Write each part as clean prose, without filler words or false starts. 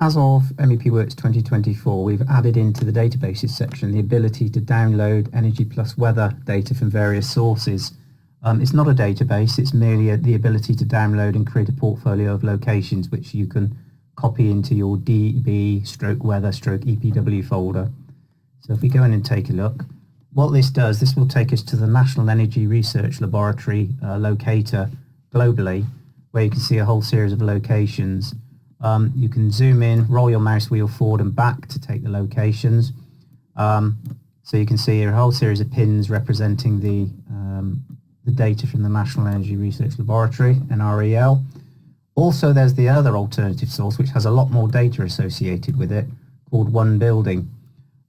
As of MEP Works 2024, we've added into the databases section the ability to download energy plus weather data from various sources. It's not a database, it's merely the ability to download and create a portfolio of locations which you can copy into your DB/weather/EPW folder. So if we go in and take a look, what this does, this will take us to the National Energy Research Laboratory locator globally, where you can see a whole series of locations. You can zoom in, roll your mouse wheel forward and back to take the locations. So you can see here a whole series of pins representing the data from the National Energy Research Laboratory, NREL. Also, there's the other alternative source, which has a lot more data associated with it, called One Building.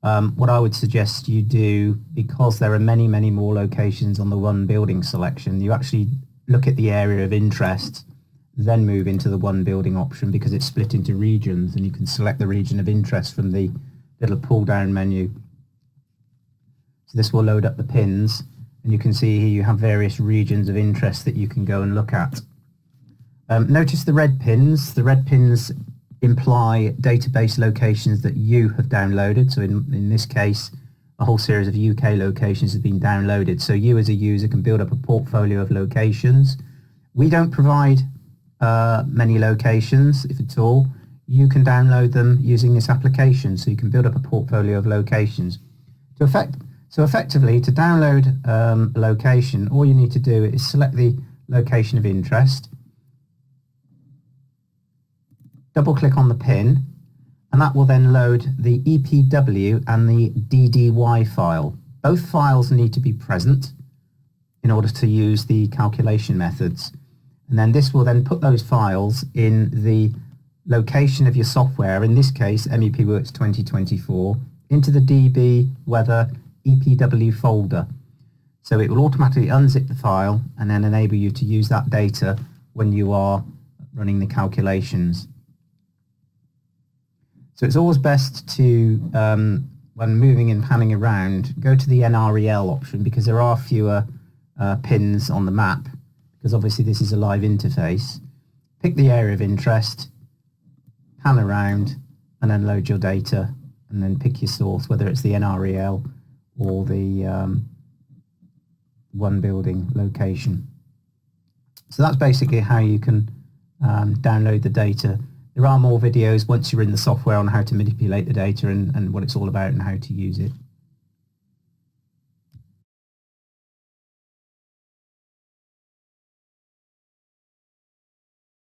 What I would suggest you do, because there are many, many more locations on the One Building selection, you actually look at the area of interest, then move into the One Building option, because it's split into regions and you can select the region of interest from the little pull down menu. So this will load up the pins, and you can see here you have various regions of interest that you can go and look at. Notice the red pins. The red pins imply database locations that you have downloaded. So in this case, a whole series of UK locations have been downloaded. So you as a user can build up a portfolio of locations. We don't provide many locations, if at all. You can download them using this application, so you can build up a portfolio of locations. So effectively, to download a location, all you need to do is select the location of interest, double click on the pin, and that will then load the EPW and the DDY file. Both files need to be present in order to use the calculation methods. And then this will then put those files in the location of your software, in this case MEP Works 2024, into the DB Weather EPW folder. So it will automatically unzip the file and then enable you to use that data when you are running the calculations. So it's always best to, when moving and panning around, go to the NREL option, because there are fewer pins on the map, because obviously this is a live interface. Pick the area of interest, pan around, and then load your data, and then pick your source, whether it's the NREL or the One Building location. So that's basically how you can download the data. There are more videos once you're in the software on how to manipulate the data and what it's all about and how to use it.